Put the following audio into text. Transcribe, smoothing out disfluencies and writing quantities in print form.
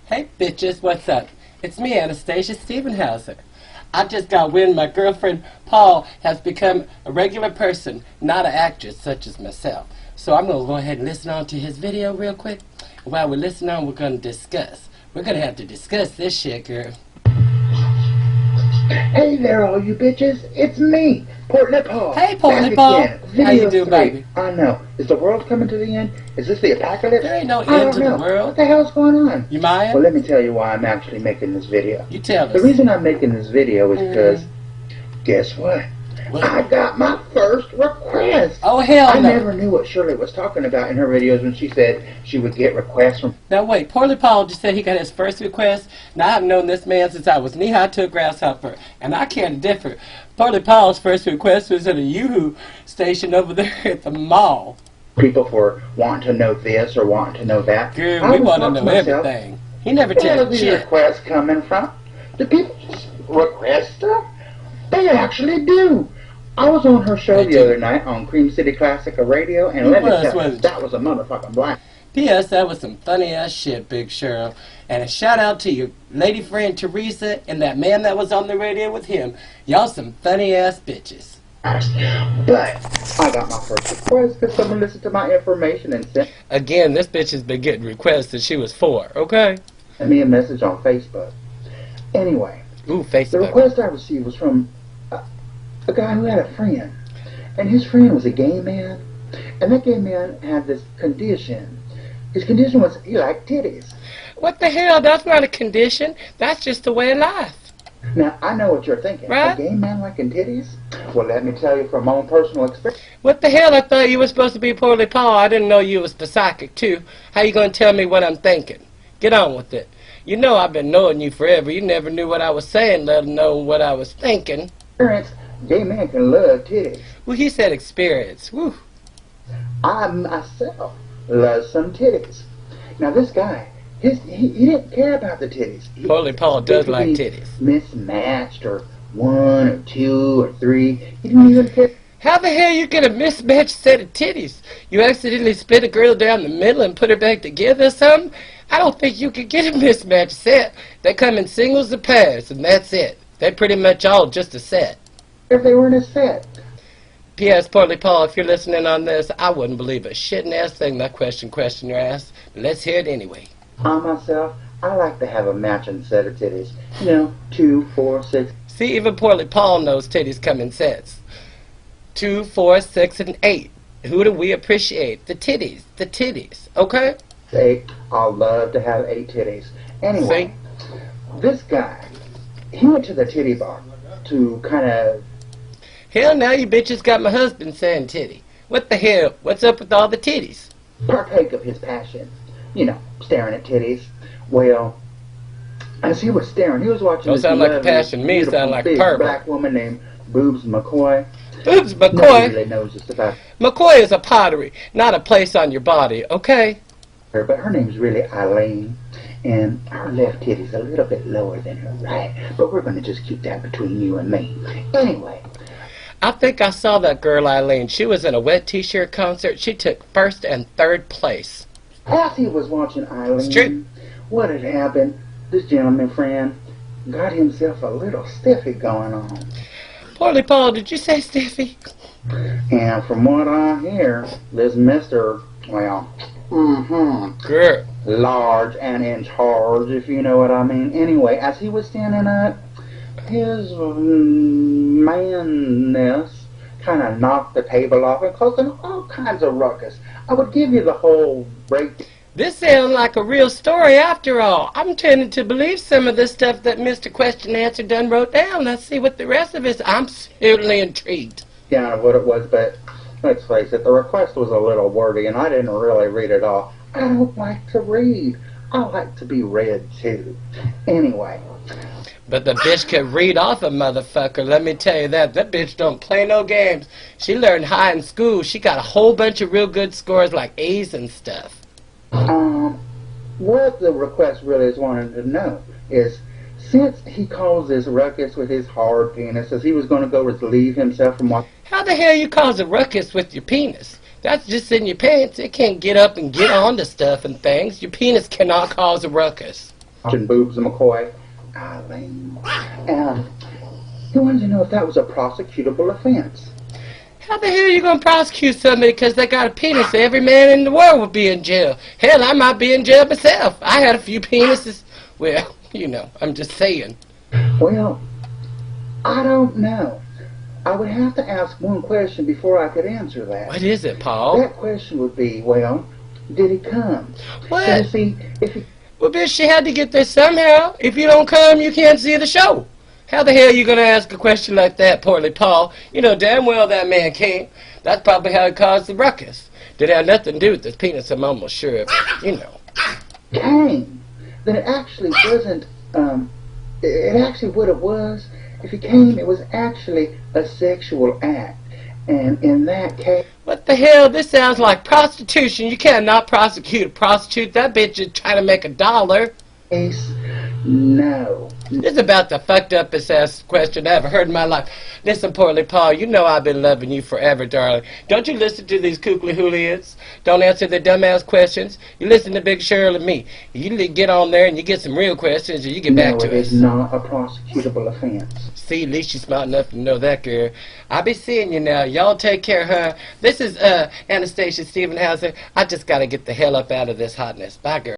Hey bitches, what's up? It's me, Annastasia Stevenhauser. I just got wind my girlfriend Paul has become a regular person, not an actress such as myself. So I'm going to go ahead and listen on to his video real quick. While we're listening on, we're going to discuss. We're going to have to discuss this shit, girl. Hey there, all you bitches. It's me, Portly Paul. Hey, Portly Paul. How you doing, baby? I know. Is the world coming to the end? Is this the apocalypse? There ain't no end to the world. What the hell's going on? You mind? Well, let me tell you why I'm actually making this video. You tell us. The reason I'm making this video is because, guess what? I got my first request. Oh, hell no. I never knew what Shirley was talking about in her videos when she said she would get requests from... Now wait, Portly Paul just said he got his first request. Now I've known this man since I was knee-high to a grasshopper, and I can't differ. Portly Paul's first request was at a Yoo-hoo station over there at the mall. People for wanting to know this or wanting to know that. Girl, we want to know everything. He never tells tells these shit. Requests coming from? Do people just request stuff? They actually do. I was on her show the other night on Cream City Classica Radio, and let me tell you, that was a motherfucking blast. P.S. That was some funny-ass shit, Big Cheryl. And a shout-out to your lady friend Teresa and that man that was on the radio with him. Y'all some funny-ass bitches. But I got my first request because someone listened to my information and sent... Again, this bitch has been getting requests since she was 4, okay? Sent me a message on Facebook. Anyway, ooh, Facebook. The request I received was from a guy who had a friend. And his friend was a gay man. And that gay man had this condition. His condition was he liked titties. What the hell? That's not a condition. That's just the way of life. Now, I know what you're thinking. Right? A gay man liking titties? Well, let me tell you from my own personal experience. What the hell? I thought you were supposed to be Portly Paul. I didn't know you was psychic, too. How you going to tell me what I'm thinking? Get on with it. You know I've been knowing you forever. You never knew what I was saying, let alone what I was thinking. Gay men can love titties. Well, he said experience. Woo. I myself love some titties. Now, this guy, he didn't care about the titties. Portly Paul does like titties. Mismatched or 1 or 2 or 3. He didn't even care. How the hell you get a mismatched set of titties? You accidentally split a girl down the middle and put her back together or something? I don't think you could get a mismatched set. They come in singles or pairs, and that's it. They're pretty much all just a set. If they were in a set. P.S. Portly Paul, if you're listening on this, I wouldn't believe a shitting-ass thing that question your ass. But let's hear it anyway. I myself, I like to have a matching set of titties. You know, 2, 4, 6. See, even Portly Paul knows titties come in sets. 2, 4, 6, and 8. Who do we appreciate? The titties, okay? 8. I'll love to have 8 titties. Anyway, this guy, he went to the titty bar to kind of... Hell, now you bitches got my husband saying titty. What the hell? What's up with all the titties? Partake of his passion. You know, staring at titties. Well, as he was staring, he was watching this sound like a passion. Me sound like a purple. Black woman named Boobs McCoy. Boobs McCoy? Nobody really knows just about... McCoy is a pottery, not a place on your body, okay? But her name's really Eileen. And her left titty's a little bit lower than her right. But we're going to just keep that between you and me. Anyway. I think I saw that girl Eileen. She was in a Wet T-shirt concert. She took 1st and 3rd place. As he was watching Eileen, it's true. What had happened, this gentleman friend got himself a little stiffy going on. Portly Paul, did you say stiffy? And from what I hear, this Mr., well, girl, large and in charge, if you know what I mean. Anyway, as he was standing up, his manness kind of knocked the table off and caused all kinds of ruckus. I would give you the whole break. This sounds like a real story after all. I'm tending to believe some of the stuff that Mr. Question Answer done wrote down. Let's see what the rest of it is. I'm certainly intrigued. Yeah, what it was, but let's face it, the request was a little wordy and I didn't really read it all. I don't like to read. I like to be read too. Anyway. But the bitch can read off a motherfucker, let me tell you that. That bitch don't play no games. She learned high in school. She got a whole bunch of real good scores like A's and stuff. What the request really is wanting to know is, since he caused this ruckus with his hard penis, as he was going to go relieve himself from what... How the hell you cause a ruckus with your penis? That's just in your pants. It can't get up and get onto stuff and things. Your penis cannot cause a ruckus. watching Boobs and McCoy. Eileen. He wanted to know if that was a prosecutable offense. How the hell are you going to prosecute somebody because they got a penis? Every man in the world would be in jail. Hell, I might be in jail myself. I had a few penises. Well, you know, I'm just saying. Well, I don't know. I would have to ask one question before I could answer that. What is it, Paul? That question would be, well, did he come? What? So you see, if he... Well, bitch, she had to get there somehow. If you don't come, you can't see the show. How the hell are you going to ask a question like that, Portly Paul? You know damn well that man came. That's probably how he caused the ruckus. Did have nothing to do with his penis, I'm almost sure of it. You know. Came? Then it actually wasn't, it actually what it was. If he came, it was actually a sexual act. And in that case... What the hell? This sounds like prostitution. You cannot prosecute a prostitute. That bitch is trying to make $1. No. This is about the fucked up ass question I ever heard in my life. Listen, Portly Paul, you know I've been loving you forever, darling. Don't you listen to these kooky hoolians. Don't answer the dumbass questions. You listen to Big Shirl and me. You get on there and you get some real questions and you get back to us. No, it is not a prosecutable offense. See, at least you're smart enough to know that, girl. I'll be seeing you now. Y'all take care, huh? This is Annastasia Stevenhauser. I just gotta get the hell up out of this hotness. Bye, girl.